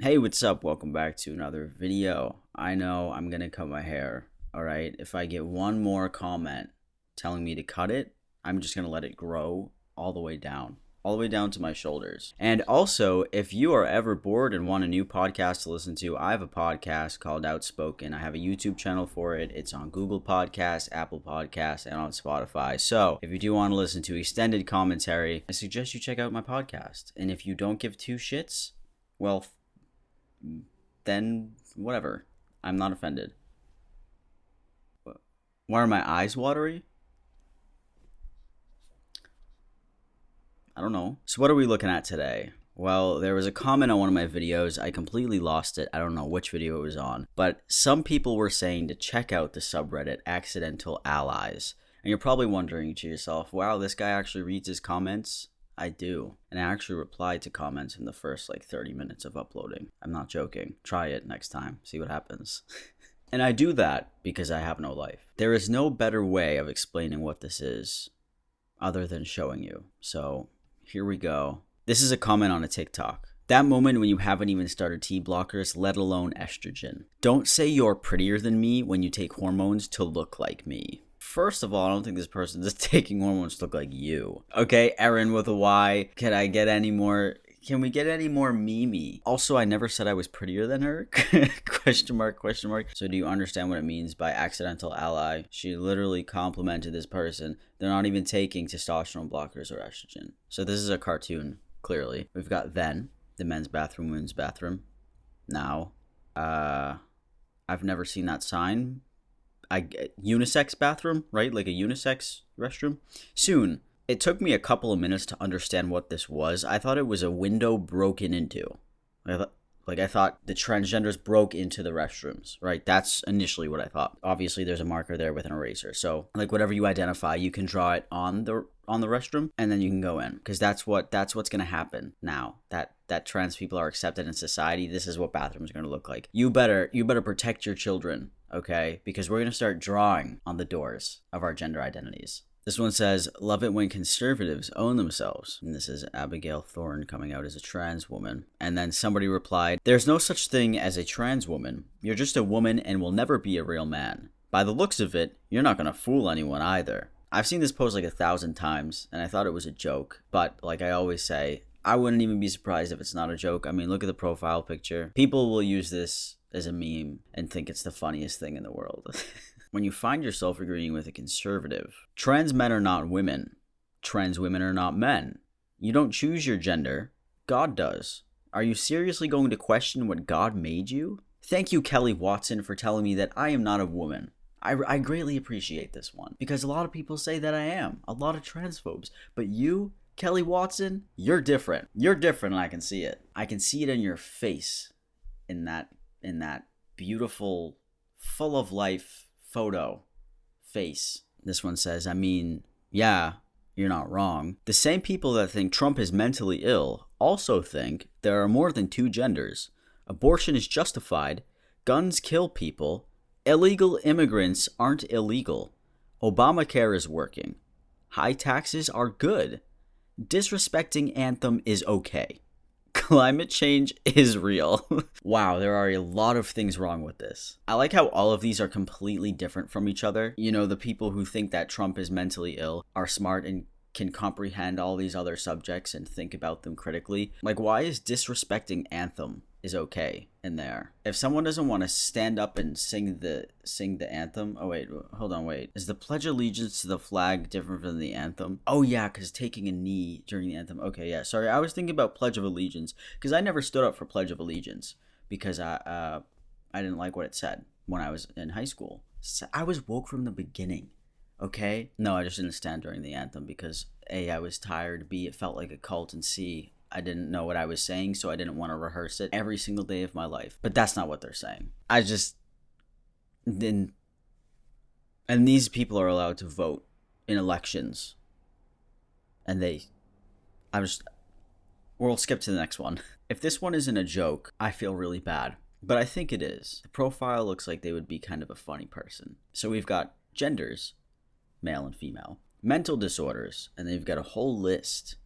Hey, what's up? Welcome back to another video. I know I'm gonna cut my hair, alright? If I get one more comment telling me to cut it, I'm just gonna let it grow all the way down to my shoulders. And also, if you are ever bored and want a new podcast to listen to, I have a podcast called Outspoken. I have a YouTube channel for it. It's on Google Podcasts, Apple Podcasts, and on Spotify. So if you do want to listen to extended commentary, I suggest you check out my podcast. And if you don't give two shits, well, then whatever. I'm not offended. Why are my eyes watery? I don't know. So what are we looking at today? Well, there was a comment on one of my videos. I completely lost it. I don't know which video it was on. But some people were saying to check out the subreddit Accidental Allies. And you're probably wondering to yourself, wow, this guy actually reads his comments? I do. And I actually replied to comments in the first 30 minutes of uploading. I'm not joking. Try it next time. See what happens. And I do that because I have no life. There is no better way of explaining what this is other than showing you. So here we go. This is a comment on a TikTok. That moment when you haven't even started T blockers, let alone estrogen. Don't say you're prettier than me when you take hormones to look like me. First of all, I don't think this person is taking hormones to look like you. Okay, Erin with a Y. Can we get any more Mimi? Also, I never said I was prettier than her. Question mark. So do you understand what it means by accidental ally? She literally complimented this person. They're not even taking testosterone blockers or estrogen. So this is a cartoon, clearly. We've got then, the men's bathroom, women's bathroom. Now, I've never seen that sign. Unisex bathroom, right? Like a unisex restroom. Soon. It took me a couple of minutes to understand what this was. I thought it was a window broken into. I thought the transgenders broke into the restrooms, right? That's initially what I thought. Obviously, there's a marker there with an eraser. So, whatever you identify, you can draw it on the restroom, and then you can go in, because that's what's gonna happen now. That trans people are accepted in society. This is what bathrooms are gonna look like. You better protect your children, okay? Because we're gonna start drawing on the doors of our gender identities. This one says, love it when conservatives own themselves. And this is Abigail Thorne coming out as a trans woman. And then somebody replied, there's no such thing as a trans woman. You're just a woman and will never be a real man. By the looks of it, you're not going to fool anyone either. I've seen this post 1,000 times, and I thought it was a joke. But like I always say, I wouldn't even be surprised if it's not a joke. I mean, look at the profile picture. People will use this as a meme and think it's the funniest thing in the world. When you find yourself agreeing with a conservative, trans men are not women. Trans women are not men. You don't choose your gender. God does. Are you seriously going to question what God made you? Thank you, Kelly Watson, for telling me that I am not a woman. I greatly appreciate this one, because a lot of people say that I am. A lot of transphobes. But you, Kelly Watson, you're different. You're different, and I can see it. I can see it in your face, in that beautiful, full of life photo face. This one says, yeah, you're not wrong. The same people that think Trump is mentally ill also think there are more than two genders. Abortion is justified. Guns kill people. Illegal immigrants aren't illegal. Obamacare is working. High taxes are good. Disrespecting anthem is okay. Climate change is real. Wow, there are a lot of things wrong with this. I like how all of these are completely different from each other. You know, the people who think that Trump is mentally ill are smart and can comprehend all these other subjects and think about them critically. Why is disrespecting anthem is okay in there? If someone doesn't want to stand up and sing the anthem, hold on. Is the Pledge of Allegiance to the flag different from the anthem? Oh yeah, because taking a knee during the anthem. Okay, yeah, sorry, I was thinking about Pledge of Allegiance, because I never stood up for Pledge of Allegiance, because I didn't like what it said when I was in high school. So I was woke from the beginning. Okay? No, I just didn't stand during the anthem because A, I was tired, B, it felt like a cult, and C, I didn't know what I was saying, so I didn't want to rehearse it every single day of my life. But that's not what they're saying. And these people are allowed to vote in elections. And we'll skip to the next one. If this one isn't a joke, I feel really bad. But I think it is. The profile looks like they would be kind of a funny person. So we've got genders, male and female, mental disorders, and they've got a whole list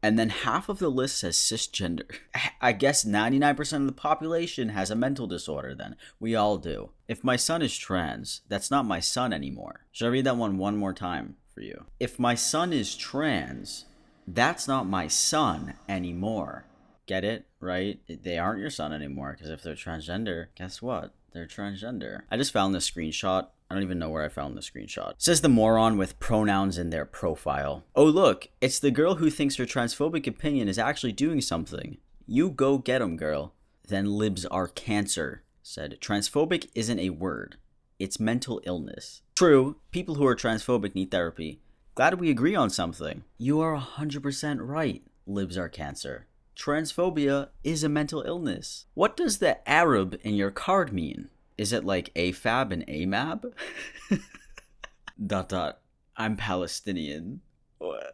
And then half of the list says cisgender. I guess 99% of the population has a mental disorder then. We all do. If my son is trans, that's not my son anymore. Should I read that one more time for you? If my son is trans, that's not my son anymore. Get it? Right? They aren't your son anymore, because if they're transgender, guess what? They're transgender. I just found this screenshot. I don't even know where I found the screenshot. It says the moron with pronouns in their profile. Oh look, it's the girl who thinks her transphobic opinion is actually doing something. You go get 'em, girl. Then libs are cancer, said. Transphobic isn't a word. It's mental illness. True, people who are transphobic need therapy. Glad we agree on something. You are 100% right, libs are cancer. Transphobia is a mental illness. What does the Arab in your card mean? Is it like AFAB and AMAB? ... I'm Palestinian.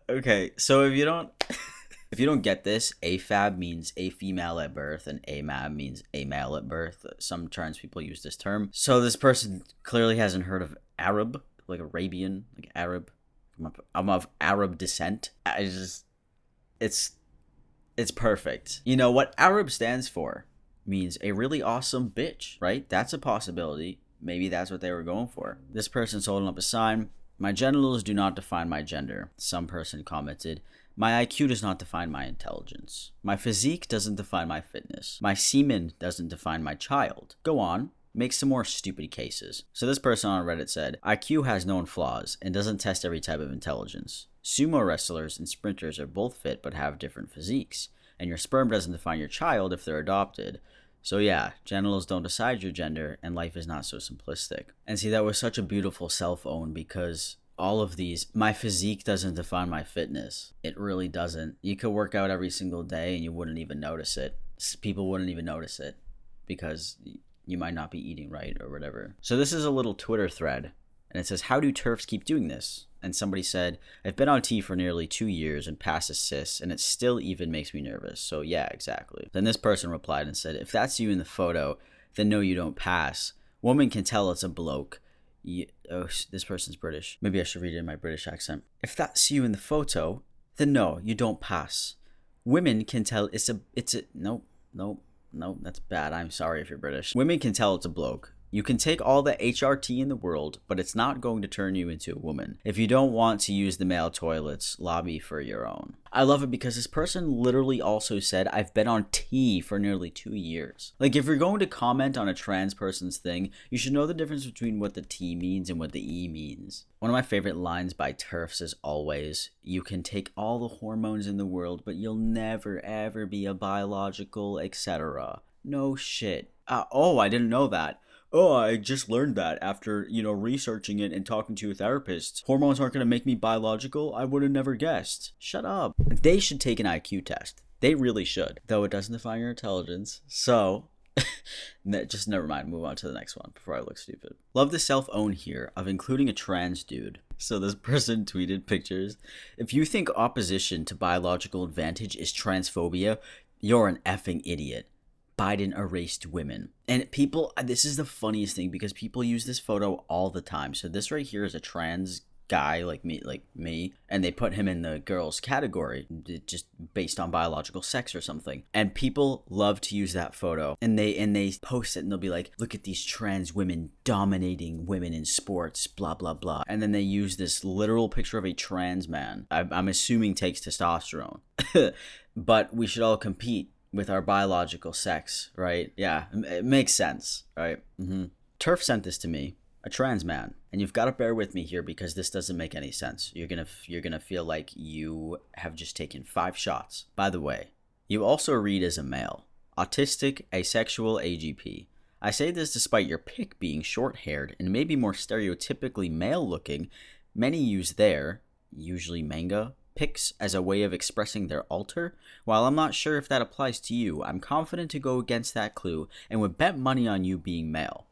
Okay, so if you don't get this, AFAB means a female at birth and AMAB means a male at birth. Some trans people use this term. So this person clearly hasn't heard of Arab, like Arabian, like Arab. I'm of Arab descent. It's perfect. You know what Arab stands for? Means a really awesome bitch, right? That's a possibility. Maybe that's what they were going for. This person's holding up a sign. My genitals do not define my gender. Some person commented, my IQ does not define my intelligence. My physique doesn't define my fitness. My semen doesn't define my child. Go on. Make some more stupid cases. So this person on Reddit said, IQ has known flaws and doesn't test every type of intelligence. Sumo wrestlers and sprinters are both fit but have different physiques. And your sperm doesn't define your child if they're adopted. So yeah, genitals don't decide your gender, and life is not so simplistic. And see, that was such a beautiful self-own, because all of these, my physique doesn't define my fitness. It really doesn't. You could work out every single day and you wouldn't even notice it. People wouldn't even notice it because you might not be eating right or whatever. So this is a little Twitter thread, and it says, how do TERFs keep doing this? And somebody said, I've been on T for nearly 2 years and passed a cis, and it still even makes me nervous. So yeah, exactly. Then this person replied and said, if that's you in the photo, then no, you don't pass. Woman can tell it's a bloke. Oh, this person's British. Maybe I should read it in my British accent. If that's you in the photo, then no, you don't pass. Women can tell no, that's bad. I'm sorry if you're British. Women can tell it's a bloke. You can take all the HRT in the world, but it's not going to turn you into a woman. If you don't want to use the male toilets, lobby for your own. I love it because this person literally also said, I've been on T for nearly 2 years. Like, if you're going to comment on a trans person's thing, you should know the difference between what the T means and what the E means. One of my favorite lines by TERFs is always, you can take all the hormones in the world, but you'll never ever be a biological, etc. No shit. Oh, I didn't know that. Oh, I just learned that after, researching it and talking to a therapist. Hormones aren't going to make me biological? I would have never guessed. Shut up. They should take an IQ test. They really should. Though it doesn't define your intelligence. So, just never mind. Move on to the next one before I look stupid. Love the self-own here of including a trans dude. So this person tweeted pictures. If you think opposition to biological advantage is transphobia, you're an effing idiot. Biden erased women. And people, this is the funniest thing because people use this photo all the time. So this right here is a trans guy like me, and they put him in the girls category just based on biological sex or something. And people love to use that photo, and they post it and they'll be like, look at these trans women dominating women in sports, blah blah blah. And then they use this literal picture of a trans man, I'm assuming takes testosterone. But we should all compete with our biological sex, right? Yeah, it makes sense, right? TERF sent this to me, a trans man, and you've got to bear with me here because this doesn't make any sense. You're gonna feel like you have just taken 5 shots. By the way, you also read as a male, autistic, asexual, AGP. I say this despite your pic being short-haired and maybe more stereotypically male-looking. Many use their, usually manga, pics as a way of expressing their alter. While I'm not sure if that applies to you, I'm confident to go against that clue and would bet money on you being male.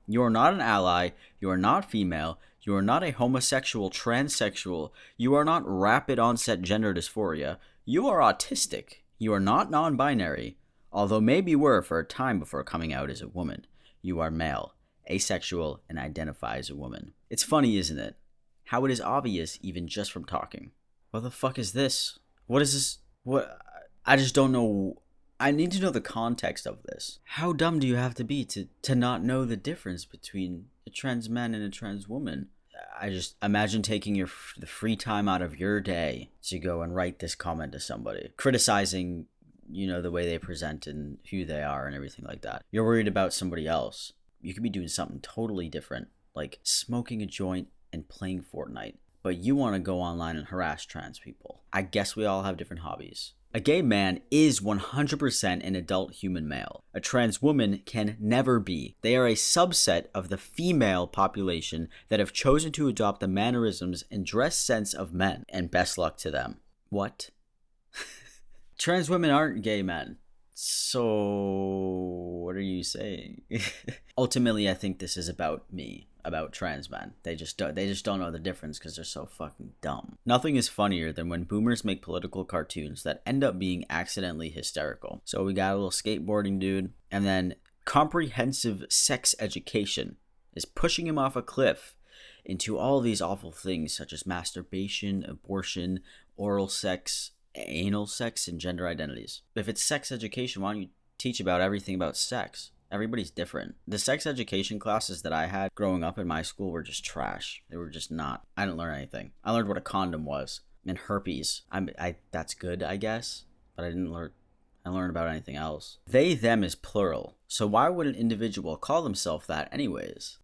You are not an ally, you are not female, you are not a homosexual transsexual, you are not rapid onset gender dysphoria, you are autistic, you are not non-binary, although maybe were for a time before coming out as a woman. You are male, asexual, and identify as a woman. It's funny, isn't it? How it is obvious even just from talking. What the fuck is this? What is this? What? I just don't know. I need to know the context of this. How dumb do you have to be to not know the difference between a trans man and a trans woman? I just imagine taking the free time out of your day to go and write this comment to somebody, criticizing, the way they present and who they are and everything like that. You're worried about somebody else. You could be doing something totally different, like smoking a joint and playing Fortnite. But you want to go online and harass trans people. I guess we all have different hobbies. A gay man is 100% an adult human male. A trans woman can never be. They are a subset of the female population that have chosen to adopt the mannerisms and dress sense of men. And best luck to them. What? Trans women aren't gay men. So, what are you saying? Ultimately, I think this is about me, about trans men. They just don't know the difference because they're so fucking dumb. Nothing is funnier than when boomers make political cartoons that end up being accidentally hysterical. So we got a little skateboarding dude, and then comprehensive sex education is pushing him off a cliff into all these awful things such as masturbation, abortion, oral sex, anal sex, and gender identities. If it's sex education, why don't you teach about everything about sex? Everybody's different. The sex education classes that I had growing up in my school were just trash. They were just not. I didn't learn anything. I learned what a condom was and herpes. That's good, I guess, but I didn't learn about anything else. They, them is plural. So why would an individual call themselves that anyways?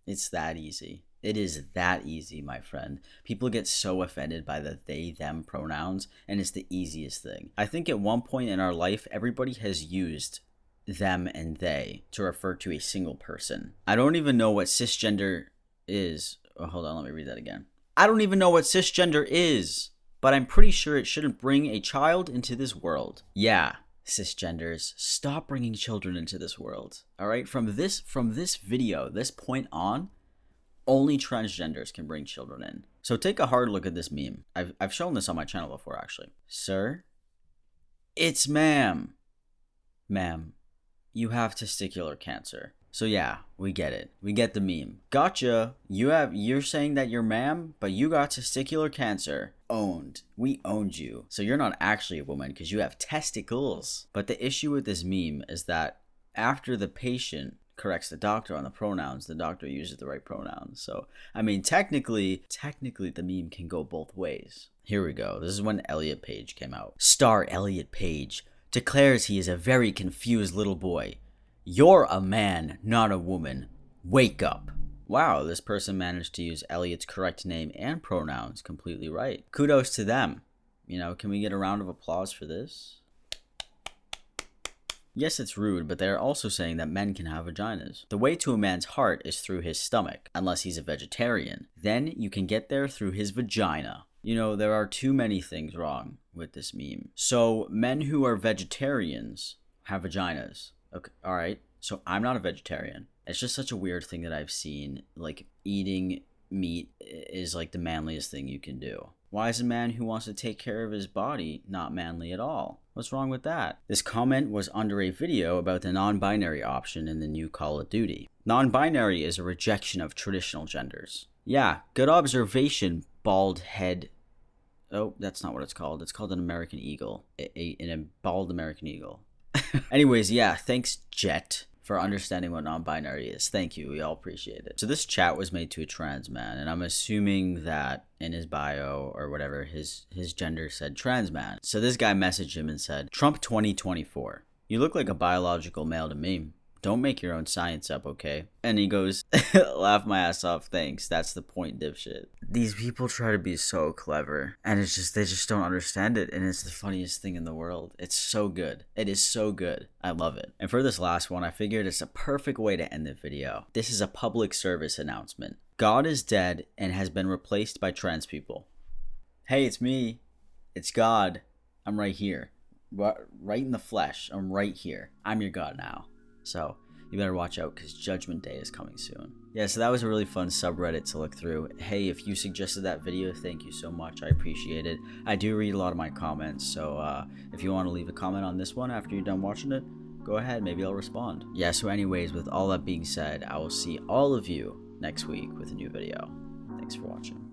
It's that easy. It is that easy, my friend. People get so offended by the they, them pronouns, and it's the easiest thing. I think at one point in our life, everybody has used them and they to refer to a single person. I don't even know what cisgender is. Oh, hold on, let me read that again. I don't even know what cisgender is, but I'm pretty sure it shouldn't bring a child into this world. Yeah, cisgenders, stop bringing children into this world. All right, from this video, this point on, only transgenders can bring children in. So take a hard look at this meme. I've shown this on my channel before, actually. Sir, it's ma'am. Ma'am, you have testicular cancer. So yeah, we get it. We get the meme. Gotcha. You're saying that you're ma'am, but you got testicular cancer. Owned. We owned you. So you're not actually a woman because you have testicles. But the issue with this meme is that after the patient corrects the doctor on the pronouns, the doctor uses the right pronouns. So, I mean, technically the meme can go both ways. Here we go. This is when Elliot Page came out. Star Elliot Page declares he is a very confused little boy. You're a man, not a woman. Wake up. Wow, this person managed to use Elliot's correct name and pronouns completely right. Kudos to them. Can we get a round of applause for this? Yes, it's rude, but they're also saying that men can have vaginas. The way to a man's heart is through his stomach, unless he's a vegetarian. Then you can get there through his vagina. There are too many things wrong with this meme. So men who are vegetarians have vaginas. Okay, all right. So I'm not a vegetarian. It's just such a weird thing that I've seen. Like, eating meat is like the manliest thing you can do. Why is a man who wants to take care of his body not manly at all? What's wrong with that? This comment was under a video about the non-binary option in the new Call of Duty. Non-binary is a rejection of traditional genders. Yeah, good observation, bald head. Oh, that's not what it's called. It's called an American Eagle. A bald American Eagle. Anyways, yeah, thanks, Jet, for understanding what non-binary is. Thank you. We all appreciate it. So this chat was made to a trans man, and I'm assuming that in his bio or whatever, his gender said trans man. So this guy messaged him and said, Trump 2024. You look like a biological male to me. Don't make your own science up, okay? And he goes, laugh my ass off, thanks. That's the point, dipshit. These people try to be so clever, and it's just, they just don't understand it, and it's the funniest thing in the world. It's so good. It is so good. I love it. And for this last one, I figured it's a perfect way to end the video. This is a public service announcement. God is dead and has been replaced by trans people. Hey, it's me. It's God. I'm right here. Right in the flesh. I'm right here. I'm your God now. So you better watch out because Judgment Day is coming soon. Yeah, so that was a really fun subreddit to look through. Hey, if you suggested that video, thank you so much. I appreciate it. I do read a lot of my comments, so if you want to leave a comment on this one after you're done watching it, go ahead. Maybe I'll respond. Yeah, so anyways, with all that being said, I will see all of you next week with a new video. Thanks for watching.